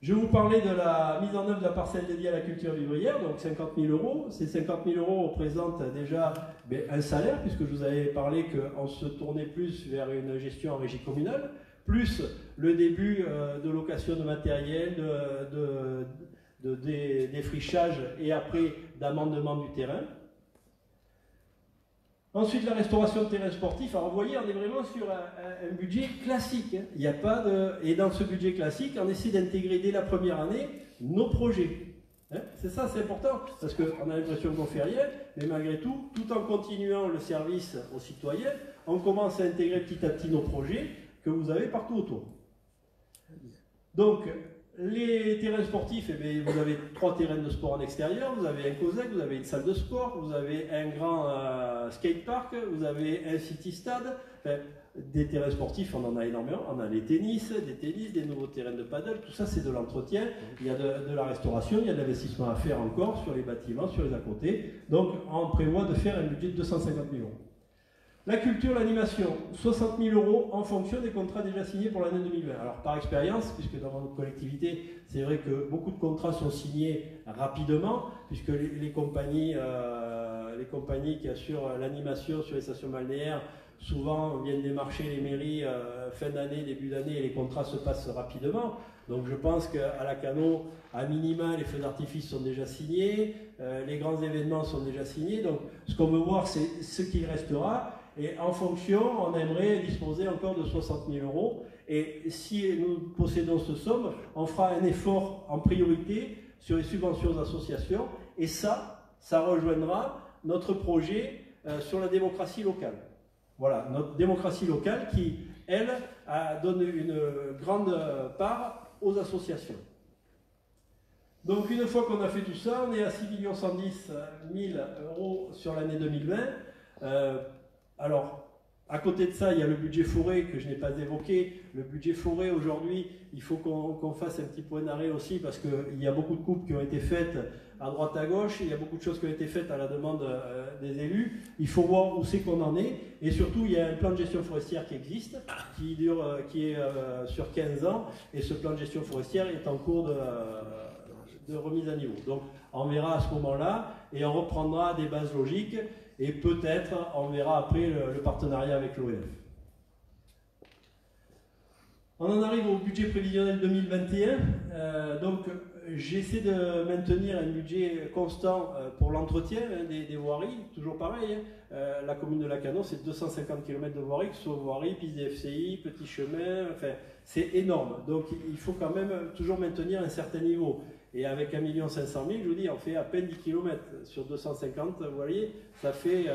Je vous parlais de la mise en œuvre de la parcelle dédiée à la culture vivrière, donc 50 000 euros. Ces 50 000 euros représentent déjà un salaire, puisque je vous avais parlé qu'on se tournait plus vers une gestion en régie communale, plus le début de location de matériel, de défrichage et après d'amendement du terrain. Ensuite, la restauration de terrains sportifs. Alors, vous voyez, on est vraiment sur un budget classique. Hein. Il n'y a pas de... Et dans ce budget classique, on essaie d'intégrer dès la première année nos projets. Hein. C'est ça, c'est important, parce qu'on a l'impression qu'on ne fait rien, mais malgré tout, tout en continuant le service aux citoyens, on commence à intégrer petit à petit nos projets que vous avez partout autour. Donc, les terrains sportifs, eh bien, vous avez 3 terrains de sport en extérieur, vous avez un COSEC, vous avez une salle de sport, vous avez un grand skatepark, vous avez un city stade. Enfin, des terrains sportifs, on en a énormément. On a des tennis, des nouveaux terrains de paddle, tout ça c'est de l'entretien. Il y a de la restauration, il y a de l'investissement à faire encore sur les bâtiments, sur les à côté. Donc on prévoit de faire un budget de 250 000 euros. La culture, l'animation, 60 000 euros en fonction des contrats déjà signés pour l'année 2020. Alors par expérience, puisque dans notre collectivité, c'est vrai que beaucoup de contrats sont signés rapidement, puisque les compagnies qui assurent l'animation sur les stations balnéaires, souvent viennent démarcher les mairies fin d'année, début d'année, et les contrats se passent rapidement. Donc je pense qu'à la Cano, à minima, les feux d'artifice sont déjà signés, les grands événements sont déjà signés. Donc ce qu'on veut voir, c'est ce qu'il restera. Et en fonction, on aimerait disposer encore de 60 000 euros. Et si nous possédons ce somme, on fera un effort en priorité sur les subventions aux associations. Et ça rejoindra notre projet sur la démocratie locale. Voilà, notre démocratie locale qui, elle, donne une grande part aux associations. Donc une fois qu'on a fait tout ça, on est à 6 110 000 euros sur l'année 2020. Alors, à côté de ça, il y a le budget forêt que je n'ai pas évoqué. Le budget forêt, aujourd'hui, il faut qu'on fasse un petit point d'arrêt aussi parce qu'il y a beaucoup de coupes qui ont été faites à droite à gauche. Il y a beaucoup de choses qui ont été faites à la demande des élus. Il faut voir où c'est qu'on en est. Et surtout, il y a un plan de gestion forestière qui existe, qui est sur 15 ans. Et ce plan de gestion forestière est en cours de remise à niveau. Donc, on verra à ce moment-là et on reprendra des bases logiques. Et peut-être, on verra après le partenariat avec l'ONF. On en arrive au budget prévisionnel 2021. Donc, j'essaie de maintenir un budget constant pour l'entretien des voiries. Toujours pareil, la commune de Lacanau, c'est 250 km de voiries, que ce soit voiries, pistes des FCI, petits chemins, enfin, c'est énorme. Donc, il faut quand même toujours maintenir un certain niveau. Et avec 1 500 000, je vous dis, on fait à peine 10 km sur 250, vous voyez, ça fait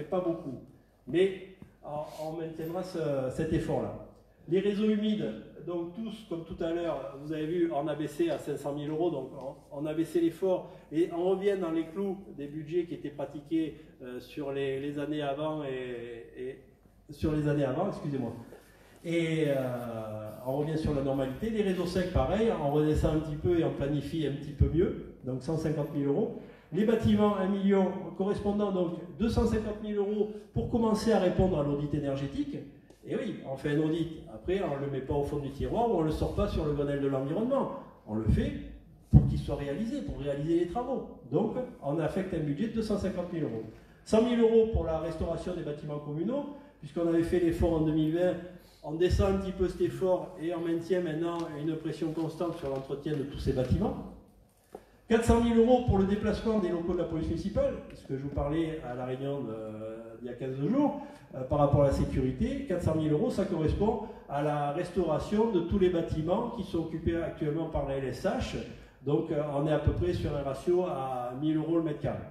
pas beaucoup. Mais on maintiendra cet effort-là. Les réseaux humides, donc tous, comme tout à l'heure, vous avez vu, on a baissé à 500 000 euros, donc on a baissé l'effort et on revient dans les clous des budgets qui étaient pratiqués sur les années avant excusez-moi. Et on revient sur la normalité. Les réseaux secs, pareil, on redescend un petit peu et on planifie un petit peu mieux, donc 150 000 euros. Les bâtiments, 1 million, correspondant donc 250 000 euros pour commencer à répondre à l'audit énergétique. Et oui, on fait un audit, après on ne le met pas au fond du tiroir ou on ne le sort pas sur le Grenelle de l'environnement. On le fait pour qu'il soit réalisé, pour réaliser les travaux. Donc on affecte un budget de 250 000 euros. 100 000 euros pour la restauration des bâtiments communaux, puisqu'on avait fait l'effort en 2020. On descend un petit peu cet effort et on maintient maintenant une pression constante sur l'entretien de tous ces bâtiments. 400 000 euros pour le déplacement des locaux de la police municipale, ce que je vous parlais à la réunion il y a 15 jours, par rapport à la sécurité. 400 000 euros, ça correspond à la restauration de tous les bâtiments qui sont occupés actuellement par la LSH. Donc on est à peu près sur un ratio à 1 000 euros le mètre carré.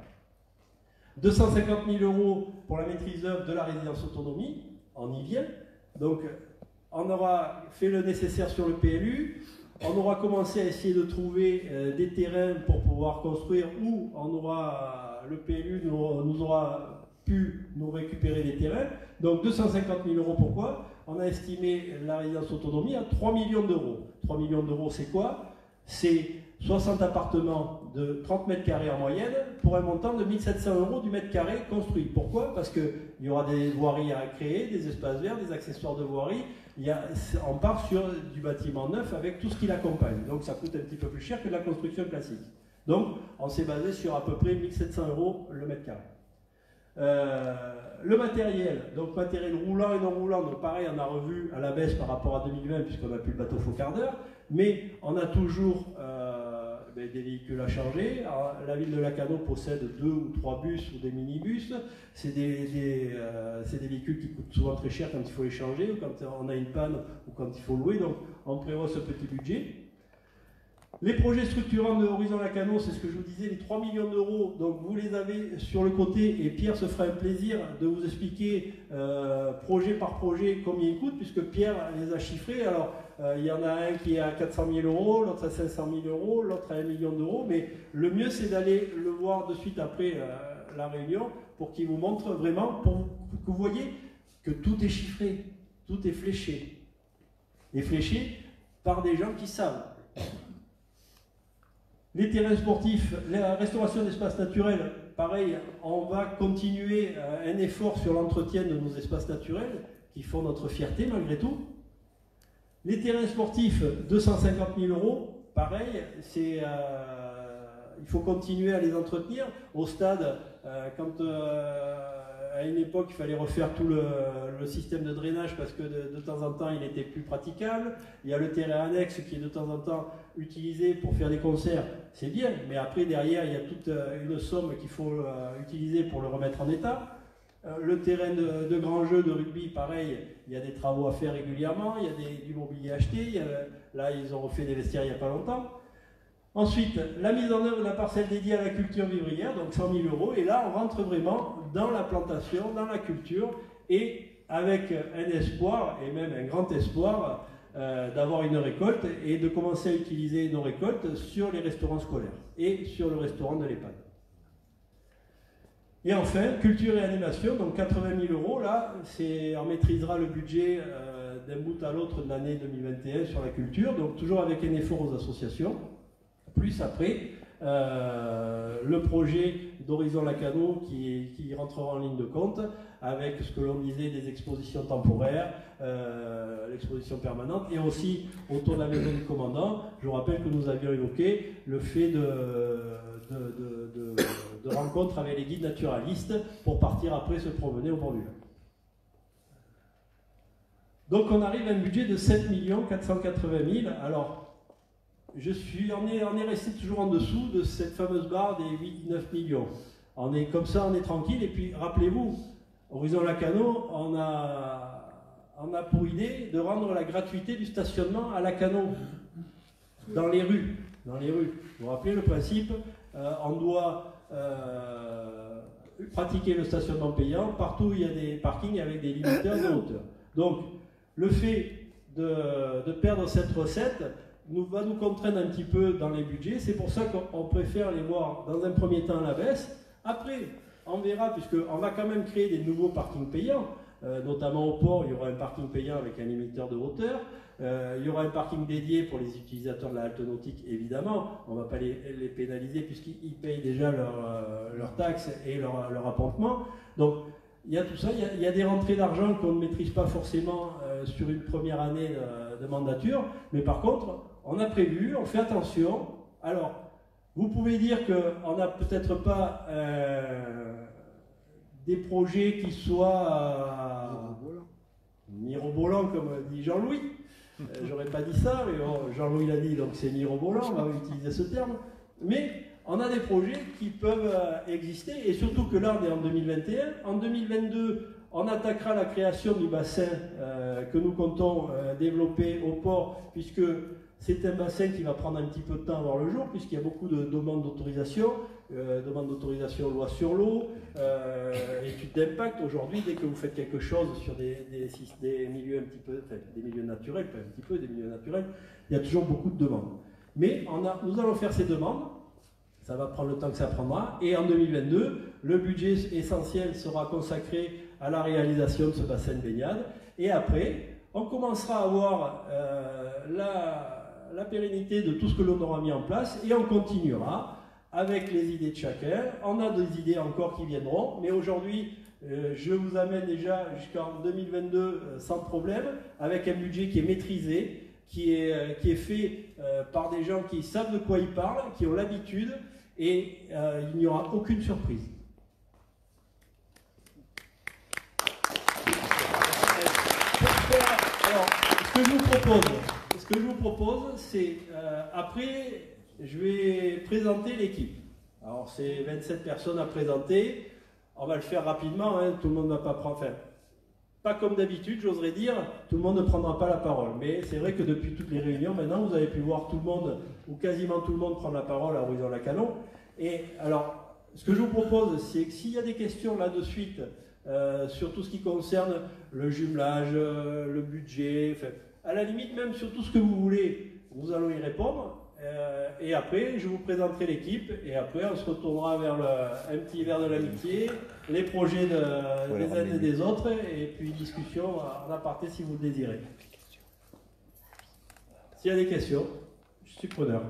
250 000 euros pour la maîtrise d'œuvre de la résidence autonomie, on y vient. Donc, on aura fait le nécessaire sur le PLU, on aura commencé à essayer de trouver des terrains pour pouvoir construire où le PLU nous aura pu nous récupérer des terrains. Donc 250 000 euros, pourquoi? On a estimé la résidence autonomie à 3 millions d'euros. 3 millions d'euros, c'est quoi? C'est 60 appartements de 30 mètres carrés en moyenne pour un montant de 1 700 euros du mètre carré construit. Pourquoi? Parce qu'il y aura des voiries à créer, des espaces verts, des accessoires de voirie. on part sur du bâtiment neuf avec tout ce qui l'accompagne. Donc ça coûte un petit peu plus cher que de la construction classique. Donc on s'est basé sur à peu près 1700 € le mètre carré. Le matériel, donc matériel roulant et non roulant, donc pareil, on a revu à la baisse par rapport à 2020 puisqu'on n'a plus le bateau faux quart d'heure, mais on a toujours des véhicules à charger. Alors, la ville de Lacanau possède 2 ou 3 bus ou des minibus. C'est des véhicules qui coûtent souvent très cher quand il faut les changer ou quand on a une panne ou quand il faut louer, donc on prévoit ce petit budget. Les projets structurants de Horizon Lacanau, c'est ce que je vous disais, les 3 millions d'euros, donc vous les avez sur le côté et Pierre se fera un plaisir de vous expliquer projet par projet combien il coûte, puisque Pierre les a chiffrés. Alors il y en a un qui est à 400 000 €, l'autre à 500 000 €, l'autre à 1 million d'euros, mais le mieux c'est d'aller le voir de suite après la réunion pour qu'il vous montre vraiment, pour que vous voyez que tout est chiffré, tout est fléché. Et fléché par des gens qui savent. Les terrains sportifs, la restauration d'espaces naturels, pareil, on va continuer un effort sur l'entretien de nos espaces naturels qui font notre fierté malgré tout. Les terrains sportifs, 250 000 €, pareil, il faut continuer à les entretenir. Au stade, quand à une époque il fallait refaire tout le système de drainage parce que de temps en temps il était plus praticable. Il y a le terrain annexe qui est de temps en temps utilisé pour faire des concerts, c'est bien, mais après derrière il y a toute une somme qu'il faut utiliser pour le remettre en état. Le terrain de grand jeu de rugby, pareil, il y a des travaux à faire régulièrement, il y a du mobilier acheté, là ils ont refait des vestiaires il n'y a pas longtemps. Ensuite, la mise en œuvre de la parcelle dédiée à la culture vivrière, donc 100 000 €, et là on rentre vraiment dans la plantation, dans la culture, et avec un espoir, et même un grand espoir, d'avoir une récolte et de commencer à utiliser nos récoltes sur les restaurants scolaires et sur le restaurant de l'EHPAD. Et enfin, culture et animation, donc 80 000 €, là, on maîtrisera le budget d'un bout à l'autre de l'année 2021 sur la culture, donc toujours avec un effort aux associations. Plus après, le projet d'Horizon Lacanau qui rentrera en ligne de compte avec ce que l'on disait des expositions temporaires, l'exposition permanente et aussi autour de la maison du commandant. Je vous rappelle que nous avions évoqué le fait de rencontres avec les guides naturalistes pour partir après se promener au bord du lac. Donc on arrive à un budget de 7 480 000. Alors, on est resté toujours en dessous de cette fameuse barre des 8-9 millions. On est comme ça, on est tranquille. Et puis, rappelez-vous, Horizon Lacanau, on a pour idée de rendre la gratuité du stationnement à Lacanau, dans les rues. Vous vous rappelez le principe, on doit pratiquer le stationnement payant partout où il y a des parkings avec des limiteurs de hauteur. Donc, le fait de perdre cette recette va nous contraindre un petit peu dans les budgets. C'est pour ça qu'on préfère les voir dans un premier temps à la baisse. Après, on verra, puisqu'on va quand même créer des nouveaux parkings payants, notamment au port, il y aura un parking payant avec un limiteur de hauteur. Il y aura un parking dédié pour les utilisateurs de la halte nautique, évidemment. On ne va pas les pénaliser puisqu'ils payent déjà leurs taxes et leur appontement. Donc, il y a tout ça, il y a des rentrées d'argent qu'on ne maîtrise pas forcément sur une première année de mandature, mais par contre, on a prévu, on fait attention. Alors, vous pouvez dire qu'on n'a peut-être pas des projets qui soient mirobolants, comme dit Jean-Louis. J'aurais pas dit ça, mais bon, Jean-Louis l'a dit, donc c'est mirobolant, on va utiliser ce terme. Mais on a des projets qui peuvent exister, et surtout que là, on est en 2021. En 2022, on attaquera la création du bassin que nous comptons développer au port, puisque c'est un bassin qui va prendre un petit peu de temps à voir le jour, puisqu'il y a beaucoup de demandes d'autorisation, loi sur l'eau, études d'impact. Aujourd'hui, dès que vous faites quelque chose sur des milieux un petit peu, enfin, des milieux naturels, pas un petit peu, des milieux naturels, il y a toujours beaucoup de demandes. Mais nous allons faire ces demandes. Ça va prendre le temps que ça prendra. Et en 2022, le budget essentiel sera consacré à la réalisation de ce bassin de baignade. Et après, on commencera à voir la pérennité de tout ce que l'on aura mis en place. Et on continuera avec les idées de chacun. On a des idées encore qui viendront. Mais aujourd'hui, Je vous amène déjà jusqu'en 2022 sans problème, avec un budget qui est maîtrisé, qui est fait par des gens qui savent de quoi ils parlent, qui ont l'habitude, et il n'y aura aucune surprise. Alors, ce que je vous propose, c'est après, je vais présenter l'équipe. Alors, c'est 27 personnes à présenter. On va le faire rapidement, hein. Tout le monde ne va pas prendre. Enfin, pas comme d'habitude, j'oserais dire, tout le monde ne prendra pas la parole. Mais c'est vrai que depuis toutes les réunions, maintenant, vous avez pu voir tout le monde, ou quasiment tout le monde, prendre la parole à Horizon-Lacanau. Et alors, ce que je vous propose, c'est que s'il y a des questions là de suite, sur tout ce qui concerne le jumelage, le budget, enfin, à la limite même sur tout ce que vous voulez, nous allons y répondre. Et après, je vous présenterai l'équipe et après, on se retournera vers un petit verre de l'amitié, les projets des uns et des autres, et puis discussion en aparté si vous le désirez. S'il y a des questions, je suis preneur.